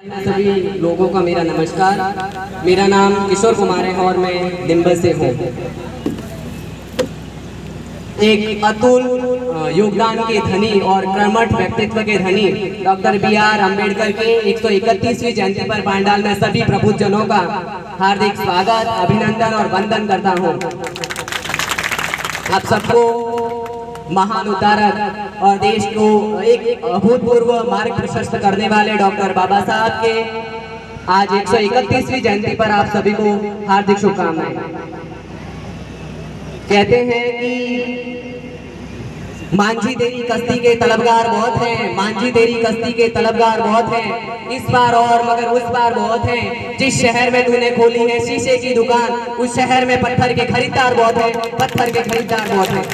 सभी लोगों का मेरा नमस्कार। मेरा नाम किशोर कुमार है और मैं दिम्बल से हूँ। एक अतुल योगदान के धनी और कर्मठ व्यक्तित्व के धनी डॉक्टर B.R. अम्बेडकर के 131वीं जयंती पर पांडाल में सभी प्रबुद्धजनों का हार्दिक स्वागत, अभिनंदन और वंदन करता हूँ। आप सबको महान उद्धारक और देश को एक अभूतपूर्व मार्ग प्रशस्त करने वाले डॉक्टर बाबा साहब के आज 131वीं जयंती पर आप सभी को हार्दिक शुभकामनाएं। कहते हैं कि मांझी तेरी कश्ती के तलबगार बहुत हैं, मांझी तेरी कश्ती के तलबगार बहुत हैं, इस बार और मगर उस बार बहुत हैं। जिस शहर में तूने खोली है शीशे की दुकान, उस शहर में पत्थर के खरीदार बहुत हैं, पत्थर के खरीदार बहुत हैं।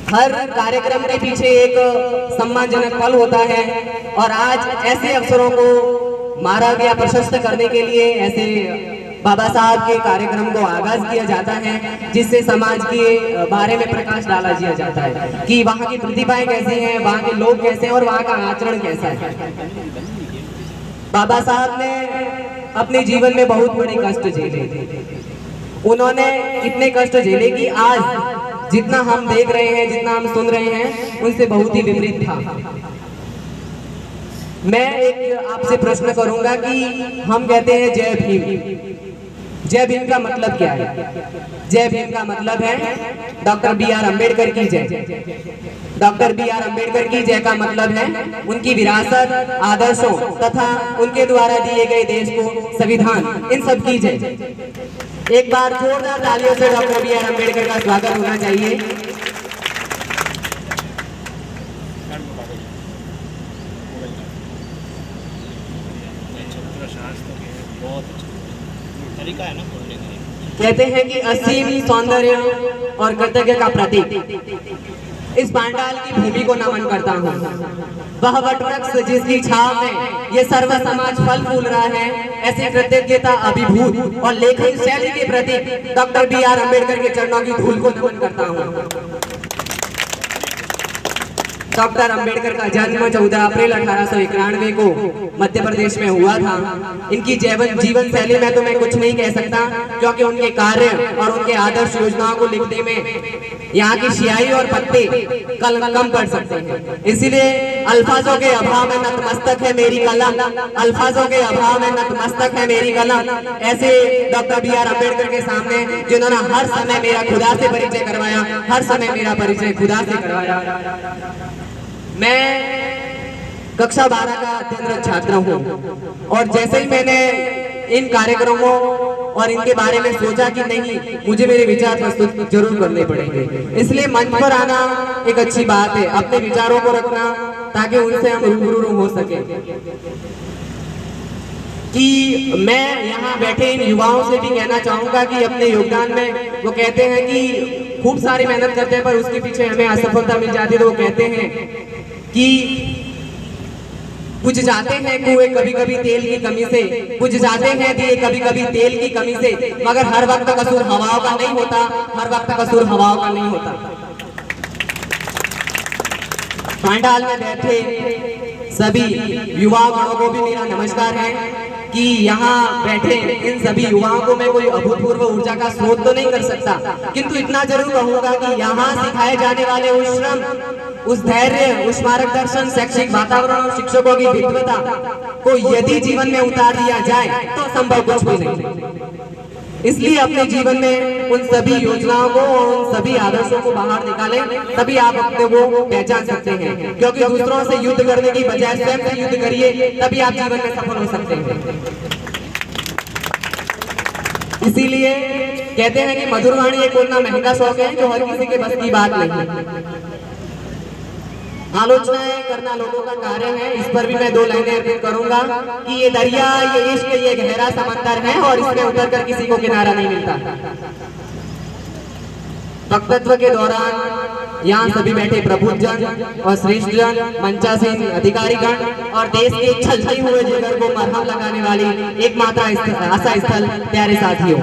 हर कार्यक्रम के पीछे एक सम्मानजनक पल होता है और आज ऐसे अवसरों को मारा गया प्रशस्त करने के लिए ऐसे बाबा साहब के कार्यक्रम को आगाज किया जाता है, जिससे समाज के बारे में प्रकाश डाला दिया जाता है कि वहाँ की प्रतिभाएं कैसी हैं, वहाँ के लोग कैसे हैं और वहाँ का आचरण कैसा है। बाबा साहब ने अपने जीवन में बहुत बड़े कष्ट झेले। उन्होंने इतने कष्ट झेले कि आज जितना हम देख रहे हैं, जितना हम सुन रहे हैं, उनसे बहुत ही विपरीत था। मैं एक आपसे प्रश्न करूंगा कि हम कहते हैं जय भीम। जय भीम का मतलब क्या है? जय भीम का मतलब है डॉक्टर B.R. अम्बेडकर की जय। Doctor B.R. अम्बेडकर की जय का मतलब है उनकी विरासत, आदर्शों तथा उनके द्वारा दिए गए देश को संविधान, इन सब की जय। एक बार जोरदार तालियों से डॉक्टर B.R. अम्बेडकर का स्वागत होना चाहिए। कहते हैं कि असीम सौंदर्य और कृतज्ञ का प्रतीक इस पांडाल की भूमि को नमन करता हूँ। वह वटवृक्ष जिसकी छाव में ये सर्व समाज फल फूल रहा है, ऐसी कृतज्ञता, अभिभूत और लेखन शैली के प्रतीक डॉक्टर B.R. अम्बेडकर के चरणों की धूल को नमन करता हूँ। डॉक्टर अम्बेडकर का जन्म 14 अप्रैल 1891 को मध्य प्रदेश में हुआ था। इनकी जीवन शैली में तो मैं कुछ नहीं कह सकता, क्योंकि उनके कार्य और उनके आदर्श योजनाओं को लिखने में यहाँ की स्याही और पत्ते कम पड़ सकते हैं। इसीलिए अल्फाजों के अभाव में नतमस्तक है मेरी कलम, अल्फाजों के अभाव में नतमस्तक है मेरी कलम। ऐसे डॉक्टर B.R. अम्बेडकर के सामने जिन्होंने हर समय मेरा खुदा से परिचय करवाया, हर समय मेरा परिचय खुदा से करवाया। मैं कक्षा 12 का अध्ययनरत छात्र हूँ और जैसे ही मैंने इन कार्यक्रमों और इनके बारे में सोचा कि नहीं, मुझे मेरे विचार प्रस्तुत जरूर करने पड़ेंगे, इसलिए मंच पर आना एक अच्छी बात है, अपने विचारों को रखना ताकि उनसे हम रूबरू हो सके। कि मैं यहाँ बैठे इन युवाओं से भी कहना चाहूँगा कि अपने योगदान में, वो कहते हैं कि खूब सारी मेहनत करते हैं पर उसके पीछे हमें असफलता मिल जाती है, तो वो कहते हैं कि बुझ जाते हैं कुएं कभी कभी तेल की कमी से, बुझ जाते हैं दिए कभी कभी तेल की कमी से, मगर हर वक्त कसूर हवाओं का नहीं होता, हर वक्त कसूर हवाओं का नहीं होता। पांडाल में बैठे सभी युवा गणों को भी मेरा नमस्कार है कि यहाँ बैठे इन सभी युवाओं को मैं कोई अभूतपूर्व ऊर्जा का स्रोत तो नहीं कर सकता, किंतु इतना जरूर कहूंगा कि यहाँ सिखाए जाने वाले उस श्रम, उस धैर्य, उस मार्गदर्शन, शैक्षिक वातावरण और शिक्षकों की विद्वता को यदि जीवन में उतार दिया जाए तो संभव कुछ भी नहीं। इसलिए अपने जीवन में उन सभी योजनाओं को और उन सभी आदर्शों को बाहर निकालें, तभी आप अपने को पहचान सकते हैं। क्योंकि दूसरों से युद्ध करने की बजाय स्वयं से युद्ध करिए, तभी आप जीवन में सफल हो सकते हैं। इसीलिए कहते हैं कि मधुरवाणी एक बोलना महंगा शौक है जो हर किसी के बस की बात नहीं। आलोचनाएं करना लोगों का कार्य है, इस पर भी मैं 2 लाइनें अर्पित करूंगा कि ये दरिया, ये इश्क, ये गहरा समंदर है और इसमें उतरकर किसी को किनारा नहीं मिलता। वक्तव्य के दौरान यहाँ सभी बैठे प्रबुद्धजन और श्रेष्ठ जन, मंचासीन अधिकारीगण और देश के छलछली हुए जिगर को मरहम लगाने वाली एकमात्र आशा स्थल प्यारे साथियों,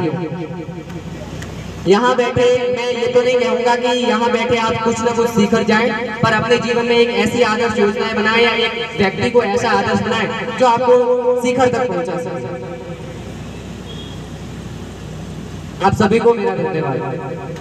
यहाँ बैठे मैं ये तो नहीं कहूँगा कि यहाँ बैठे आप कुछ ना कुछ सीख कर जाएं, पर अपने जीवन में एक ऐसी आदर्श योजनाएं बनाएं या एक व्यक्ति को ऐसा आदर्श बनाएं जो आपको शिखर तक पहुंचा सके। आप सभी को मेरा धन्यवाद।